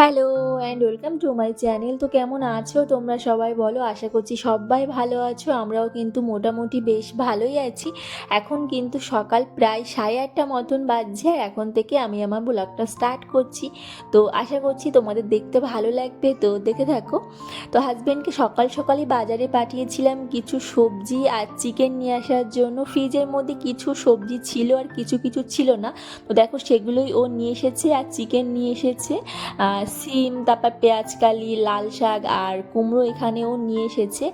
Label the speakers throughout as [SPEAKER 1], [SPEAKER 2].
[SPEAKER 1] Hello and welcome to my channel. তো কেমন আছো তোমরা সবাই বলো? আশা করছি সবাই ভালো আছো। আমরাও কিন্তু মোটামুটি বেশ ভালোই আছি। এখন কিন্তু সকাল প্রায় 8:30 মতন বাজছে, আর এখন থেকে আমি আমার ব্লগটা স্টার্ট করছি। তো আশা করছি তোমাদের দেখতে ভালো লাগবে, তো দেখে থাকো। তো হাজব্যান্ডকে সকাল সকালই বাজারে পাঠিয়েছিলাম কিছু সবজি আর চিকেন নিয়ে আসার জন্য। ফ্রিজের মধ্যে কিছু সবজি ছিল আর কিছু কিছু ছিল না। তো দেখো সেগুলোই ও নিয়ে এসেছে, আর চিকেন নিয়ে এসেছে, সিম, তারপর পেঁয়াজকালি, লাল শাক আর কুমড়ো এখানেও নিয়ে এসেছে।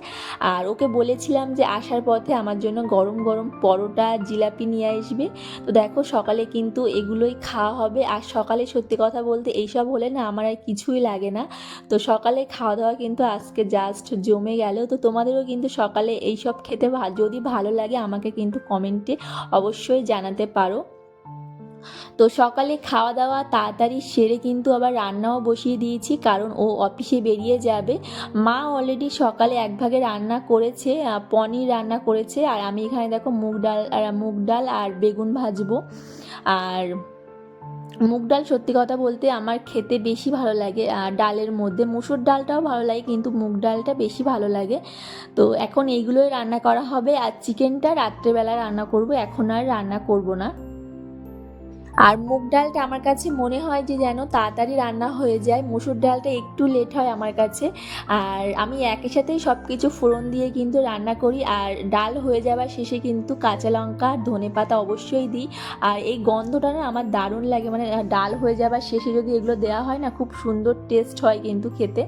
[SPEAKER 1] আর ওকে বলেছিলাম যে আসার পথে আমার জন্য গরম গরম পরোটা, জিলাপি নিয়ে আসবে। তো দেখো সকালে কিন্তু এগুলোই খাওয়া হবে। আর সকালে সত্যি কথা বলতে এইসব হলে না আমার আর কিছুই লাগে না। তো সকালে খাওয়া দাওয়া কিন্তু আজকে জাস্ট জমে গেল। তো তোমাদেরও কিন্তু সকালে এইসব খেতে যদি ভালো লাগে আমাকে কিন্তু কমেন্টে অবশ্যই জানাতে পারো। তো সকালে খাওয়া দাওয়া তাড়াতাড়ি সেরে কিন্তু আবার রান্নাও বসিয়ে দিয়েছি, কারণ ও অফিসে বেরিয়ে যাবে। মা অলরেডি সকালে এক ভাগে রান্না করেছে, পনির রান্না করেছে, আর আমি এখানে দেখো মুগ ডাল আর বেগুন ভাজবো। আর মুগ ডাল সত্যি কথা বলতে আমার খেতে বেশি ভালো লাগে। আর ডালের মধ্যে মুসুর ডালটাও ভালো লাগে, কিন্তু মুগ ডালটা বেশি ভালো লাগে। তো এখন এইগুলোই রান্না করা হবে, আর চিকেনটা রাত্রেবেলা রান্না করব, এখন আর রান্না করব না। আর মুগ ডালটা আমার কাছে মনে হয় যে যেন তাড়াতাড়ি রান্না হয়ে যায়, মুসুর ডালটা একটু লেট হয় আমার কাছে। আর আমি একই সাথেই সব কিছু ফোড়ন দিয়ে কিন্তু রান্না করি, আর ডাল হয়ে যাবার শেষে কিন্তু কাঁচা লঙ্কা আর ধনেপাতা অবশ্যই দিই। আর এই গন্ধটা না আমার দারুণ লাগে, মানে ডাল হয়ে যাবার শেষে যদি এগুলো দেওয়া হয় না, খুব সুন্দর টেস্ট হয় কিন্তু খেতে।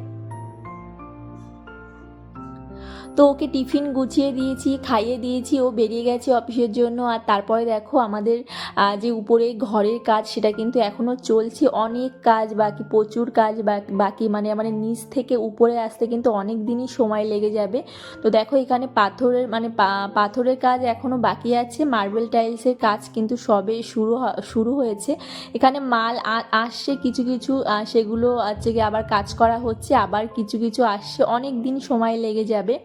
[SPEAKER 1] তো ওকে টিফিন গুছিয়ে দিয়েছি, খাইয়ে দিয়েছি, ও বেরিয়ে গেছে অফিসের জন্য। আর তারপরে দেখো আমাদের যে উপরে ঘরের কাজ সেটা কিন্তু এখনও চলছে। অনেক কাজ বাকি, প্রচুর কাজ বাকি, মানে আমাদের নিচ থেকে উপরে আসতে কিন্তু অনেক দিনই সময় লেগে যাবে। তো দেখো এখানে পাথরের মানে পাথরের কাজ এখনও বাকি আছে, মার্বেল টাইলসের কাজ কিন্তু সবে শুরু হয়েছে। এখানে মাল আসছে কিছু কিছু, সেগুলো হচ্ছে গিয়ে আবার কাজ করা হচ্ছে, আবার কিছু কিছু আসছে, অনেক দিন সময় লেগে যাবে।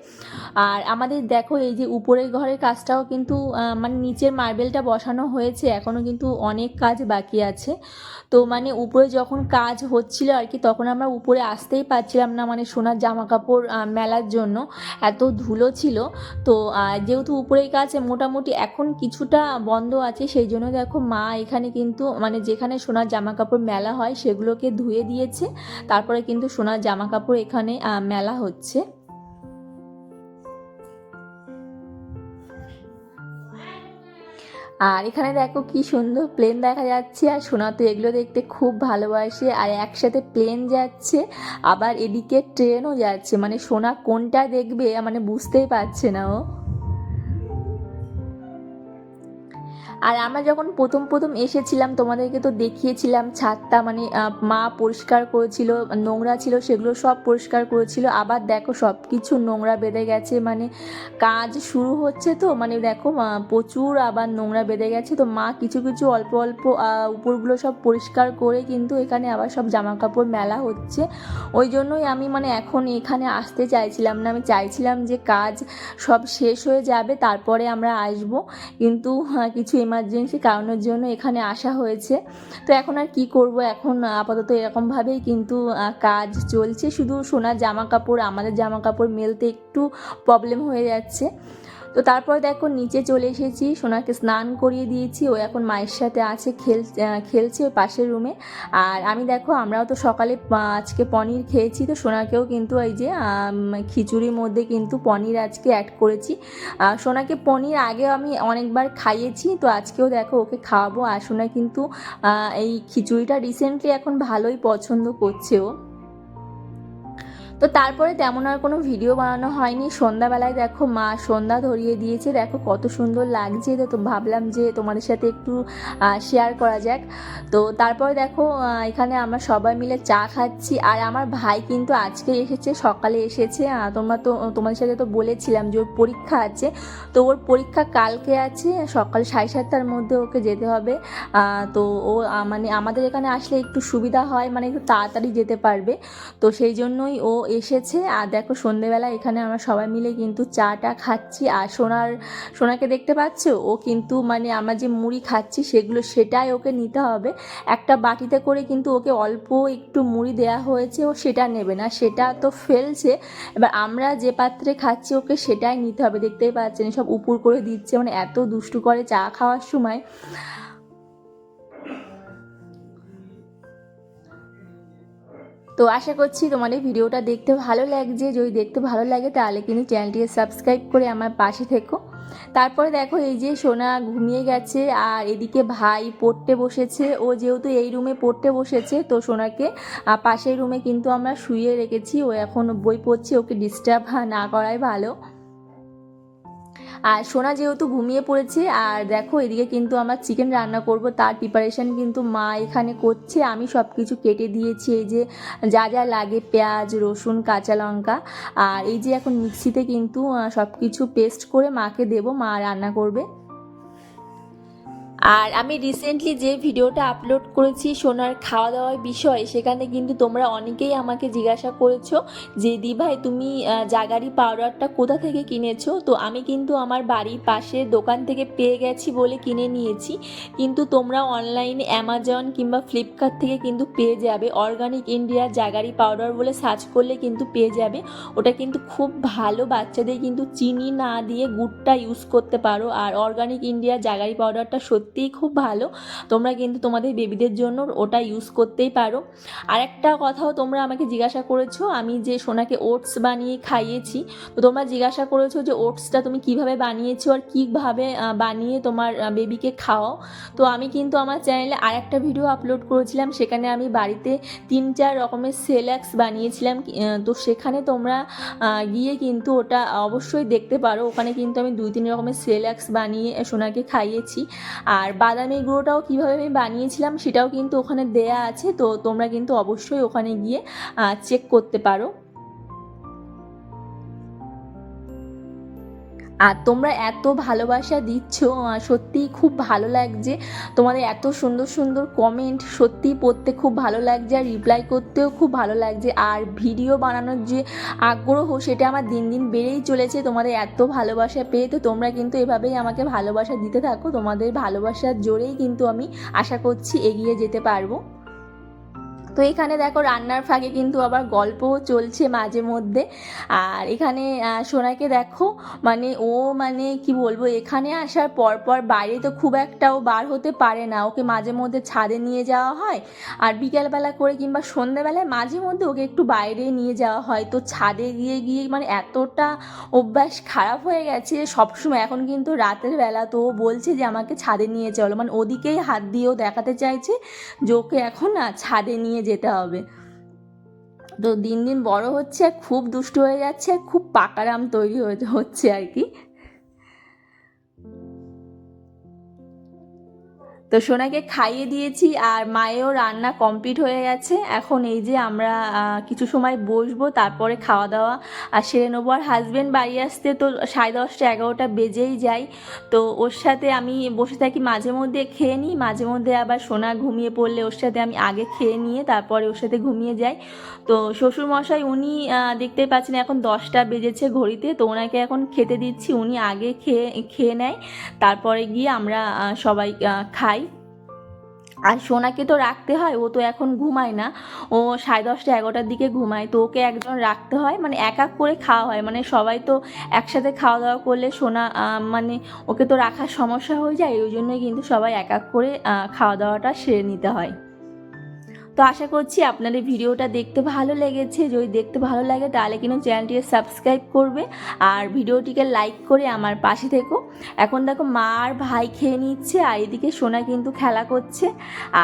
[SPEAKER 1] আর আমাদের দেখো এই যে উপরের ঘরের কাজটাও কিন্তু মানে নিচের মার্বেলটা বসানো হয়েছে, এখনও কিন্তু অনেক কাজ বাকি আছে। তো মানে উপরে যখন কাজ হচ্ছিল আর কি, তখন আমরা উপরে আসতেই পারছিলাম না, মানে সোনার জামা কাপড় মেলার জন্য এত ধুলো ছিল। তো যেহেতু উপরের কাজ মোটামুটি এখন কিছুটা বন্ধ আছে, সেই জন্য দেখো মা এখানে কিন্তু মানে যেখানে সোনার জামা কাপড় মেলা হয় সেগুলোকে ধুয়ে দিয়েছে, তারপরে কিন্তু সোনার জামা কাপড় এখানে মেলা হচ্ছে। আর এখানে দেখো কি সুন্দর প্লেন দেখা যাচ্ছে, আর সোনা তো এগুলো দেখতে খুব ভালোবাসে। আর একসাথে প্লেন যাচ্ছে, আবার এদিকে ট্রেনও যাচ্ছে, মানে সোনা কোনটা দেখবে মানে বুঝতেই পারছে না ও। আর আমরা যখন প্রথম প্রথম এসেছিলাম তোমাদেরকে তো দেখিয়েছিলাম ছাদটা, মানে মা পরিষ্কার করেছিল, নোংরা ছিল সেগুলো সব পরিষ্কার করেছিল। আবার দেখো সব কিছু নোংরা বেঁধে গেছে, মানে কাজ শুরু হচ্ছে তো, মানে দেখো প্রচুর আবার নোংরা বেঁধে গেছে। তো মা কিছু কিছু অল্প অল্প উপরগুলো সব পরিষ্কার করে কিন্তু এখানে আবার সব জামা কাপড় মেলা হচ্ছে। ওই জন্যই আমি মানে এখন এখানে আসতে চাইছিলাম না, আমি চাইছিলাম যে কাজ সব শেষ হয়ে যাবে তারপরে আমরা আসবো, কিন্তু কিছু এমার্জেন্সি কারণের জন্য এখানে আসা হয়েছে। তো এখন আর কি করব, এখন আপাতত এরকমভাবেই কিন্তু কাজ চলছে। শুধু সোনার জামা কাপড়, আমাদের জামা কাপড় মেলতে একটু প্রবলেম হয়ে যাচ্ছে। তো তারপর দেখো নিচে চলে এসেছি, সোনাকে স্নান করিয়ে দিয়েছি, ও এখন মায়ের সাথে আছে, খেলছে ওই পাশের রুমে। আর আমি দেখো আমরাও তো সকালে আজকে পনির খেয়েছি, তো সোনাকেও কিন্তু এই যে খিচুড়ির মধ্যে কিন্তু পনির আজকে অ্যাড করেছি। সোনাকে পনির আগে আমি অনেকবার খাইয়েছি, তো আজকেও দেখো ওকে খাওয়াবো। আর সোনা কিন্তু এই খিচুড়িটা রিসেন্টলি এখন ভালোই পছন্দ করছে ও। তো তারপরে তেমন আর কোনো ভিডিও বানানো হয়নি। সন্ধ্যাবেলায় দেখো মা সন্ধ্যা ধরিয়ে দিয়েছে, দেখো কত সুন্দর লাগছে। তো ভাবলাম যে তোমাদের সাথে একটু শেয়ার করা যাক। তো তারপরে দেখো এখানে আমরা সবাই মিলে চা খাচ্ছি। আর আমার ভাই কিন্তু আজকে এসেছে, সকালে এসেছে। তোমাদের সাথে তো বলেছিলাম যে ওর পরীক্ষা আছে, তো ওর পরীক্ষা কালকে আছে, সকাল 7:30টার মধ্যে ওকে যেতে হবে। তো ও মানে আমাদের এখানে আসলে একটু সুবিধা হয়, মানে একটু তাড়াতাড়ি যেতে পারবে। তো সেই জন্যই ও এসেছে। আর দেখো সন্ধেবেলা এখানে আমরা সবাই মিলে কিন্তু চাটা খাচ্ছি। আর সোনাকে দেখতে পাচ্ছ, ও কিন্তু মানে আমরা যে মুড়ি খাচ্ছি সেটাই ওকে নিতে হবে। একটা বাটিতে করে কিন্তু ওকে অল্প একটু মুড়ি দেওয়া হয়েছে, ও সেটা নেবে না, সেটা তো ফেলছে। এবার আমরা যে পাত্রে খাচ্ছি ওকে সেটাই নিতে হবে। দেখতেই পাচ্ছেন সব উপুর করে দিচ্ছে, মানে এত দুষ্টু করে চা খাওয়ার সময়। তো আশা করছি তোমাদের ভিডিওটা দেখতে ভালো লাগছে। যদি দেখতে ভালো লাগে তাহলে কিন্তু চ্যানেলটিকে সাবস্ক্রাইব করে আমার পাশে থেকো। তারপরে দেখো এই যে সোনা ঘুমিয়ে গেছে, আর এদিকে ভাই পড়তে বসেছে। ও যেহেতু এই রুমে পড়তে বসেছে, তো সোনাকে পাশের রুমে কিন্তু আমরা শুইয়ে রেখেছি। ও এখন বই পড়ছে, ওকে ডিস্টার্ব না করাই ভালো। আর সোনা যেহেতু ঘুমিয়ে পড়েছে, আর দেখো এদিকে কিন্তু আমরা চিকেন রান্না করব, তার প্রিপারেশান কিন্তু মা এখানে করছে। আমি সব কিছু কেটে দিয়েছি, এই যে যা যা লাগে পেঁয়াজ, রসুন, কাঁচা লঙ্কা। আর এই যে এখন মিক্সিতে কিন্তু সব কিছু পেস্ট করে মাকে দেবো, মা রান্না করবে। আর আমি রিসেন্টলি যে ভিডিওটা আপলোড করেছি সোনার খাওয়া দাওয়ার বিষয়ে, সেখানে কিন্তু তোমরা অনেকেই আমাকে জিজ্ঞাসা করেছো যে দি ভাই তুমি জাগারি পাউডারটা কোথা থেকে কিনেছো। তো আমি কিন্তু আমার বাড়ির পাশে দোকান থেকে পেয়ে গেছি বলে কিনে নিয়েছি, কিন্তু তোমরা অনলাইনে অ্যামাজন কিংবা ফ্লিপকার্ট থেকে কিন্তু পেয়ে যাবে। অর্গানিক ইন্ডিয়া জাগারি পাউডার বলে সার্চ করলে কিন্তু পেয়ে যাবে। ওটা কিন্তু খুব ভালো, বাচ্চাদের কিন্তু চিনি না দিয়ে গুড়টা ইউজ করতে পারো। আর অর্গানিক ইন্ডিয়া জাগারি পাউডারটা সত্যিই খুব ভালো, তোমরা কিন্তু তোমাদের বেবিদের জন্য ওটা ইউজ করতেই পারো। আরেকটা কথাও তোমরা আমাকে জিজ্ঞাসা করেছো, আমি যে সোনাকে ওটস বানিয়ে খাইয়েছি, তো তোমরা জিজ্ঞাসা করেছো যে ওটসটা তুমি কিভাবে বানিয়েছো আর কীভাবে বানিয়ে তোমার বেবিকে খাওয়াও। তো আমি কিন্তু আমার চ্যানেলে আরেকটা ভিডিও আপলোড করেছিলাম, সেখানে আমি বাড়িতে 3-4 রকমের সেরেলাক্স বানিয়েছিলাম। তো সেখানে তোমরা গিয়ে কিন্তু ওটা অবশ্যই দেখতে পারো। ওখানে কিন্তু আমি 2-3 রকমের সেরেলাক্স বানিয়ে সোনাকে খাইয়েছি। আর বাদামি গুঁড়োটাও কীভাবে আমি বানিয়েছিলাম সেটাও কিন্তু ওখানে দেয়া আছে, তো তোমরা কিন্তু অবশ্যই ওখানে গিয়ে চেক করতে পারো। আর তোমরা এত ভালোবাসা দিচ্ছ, সত্যিই খুব ভালো লাগছে। তোমাদের এত সুন্দর সুন্দর কমেন্ট সত্যিই পড়তে খুব ভালো লাগছে, আর রিপ্লাই করতেও খুব ভালো লাগছে। আর ভিডিও বানানোর যে আগ্রহ সেটা আমার দিন দিন বেড়েই চলেছে তোমাদের এত ভালোবাসা পেয়ে। তো তোমরা কিন্তু এভাবেই আমাকে ভালোবাসা দিতে থাকো, তোমাদের ভালোবাসার জোরেই কিন্তু আমি আশা করছি এগিয়ে যেতে পারবো। তো এখানে দেখো রান্নার ফাঁকে কিন্তু আবার গল্পও চলছে মাঝে মধ্যে। আর এখানে সোনাকে দেখো, মানে ও মানে কি বলবো, এখানে আসার পর বাইরে তো খুব একটাও বার হতে পারে না। ওকে মাঝে মধ্যে ছাদে নিয়ে যাওয়া হয়, আর বিকালবেলা করে কিংবা সন্ধ্যেবেলায় মাঝে মধ্যে ওকে একটু বাইরে নিয়ে যাওয়া হয়। তো ছাদে গিয়ে মানে এতটা অভ্যাস খারাপ হয়ে গেছে সবসময়। এখন কিন্তু রাতের বেলা তো ও বলছে যে আমাকে ছাদে নিয়ে চলো, মানে ওদিকেই হাত দিয়েও দেখাতে চাইছে যে ওকে এখন না ছাদে নিয়ে যেতে হবে। তো দিন দিন বড় হচ্ছে, খুব দুষ্টু হয়ে যাচ্ছে, খুব পাকারাম তৈরি হচ্ছে আর কি। তো সোনাকে খাইয়ে দিয়েছি, আর মায়েরও রান্না কমপ্লিট হয়ে গেছে। এখন এই যে আমরা কিছু সময় বসবো, তারপরে খাওয়া দাওয়া আর সেরে নেবো। আর হাজব্যান্ড বাড়ি আসতে তো 10:30-11টা বেজেই যায়। তো ওর সাথে আমি বসে থাকি, মাঝে মধ্যে খেয়ে নিই, মাঝে মধ্যে আবার সোনা ঘুমিয়ে পড়লে ওর সাথে আমি আগে খেয়ে নিয়ে তারপরে ওর সাথে ঘুমিয়ে যাই। তো শ্বশুরমশাই উনি দেখতেই পাচ্ছেন এখন 10টা বেজেছে ঘড়িতে, তো ওনাকে এখন খেতে দিচ্ছি। উনি আগে খেয়ে নেয়, তারপরে গিয়ে আমরা সবাই খাই। আর সোনাকে তো রাখতে হয়, ও তো এখন ঘুমায় না, ও 10:30-11টার দিকে ঘুমায়। তো ওকে একজন রাখতে হয়, মানে এক এক করে খাওয়া হয়, মানে সবাই তো একসাথে খাওয়া দাওয়া করলে সোনা মানে ওকে তো রাখার সমস্যা হয়ে যায়, ওই জন্যই কিন্তু সবাই এক এক করে খাওয়া দাওয়াটা সেরে নিতে হয়। তো আশা করছি আপনাদের ভিডিওটা দেখতে ভালো লেগেছে। যদি দেখতে ভালো লাগে তাহলে কিন্তু চ্যানেলটিকে সাবস্ক্রাইব করবে, আর ভিডিওটিকে লাইক করে আমার পাশে থেকো। এখন দেখো মা আর ভাই খেয়ে নিচ্ছে, আর এদিকে সোনা কিন্তু খেলা করছে।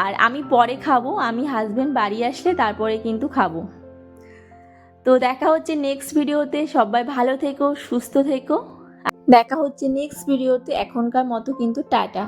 [SPEAKER 1] আর আমি পরে খাবো, আমি হাজব্যান্ড বাড়ি আসলে তারপরে কিন্তু খাবো। তো দেখা হচ্ছে নেক্সট ভিডিওতে, সবাই ভালো থেকো, সুস্থ থেকো। দেখা হচ্ছে নেক্সট ভিডিওতে, এখনকার মতো কিন্তু টাটা।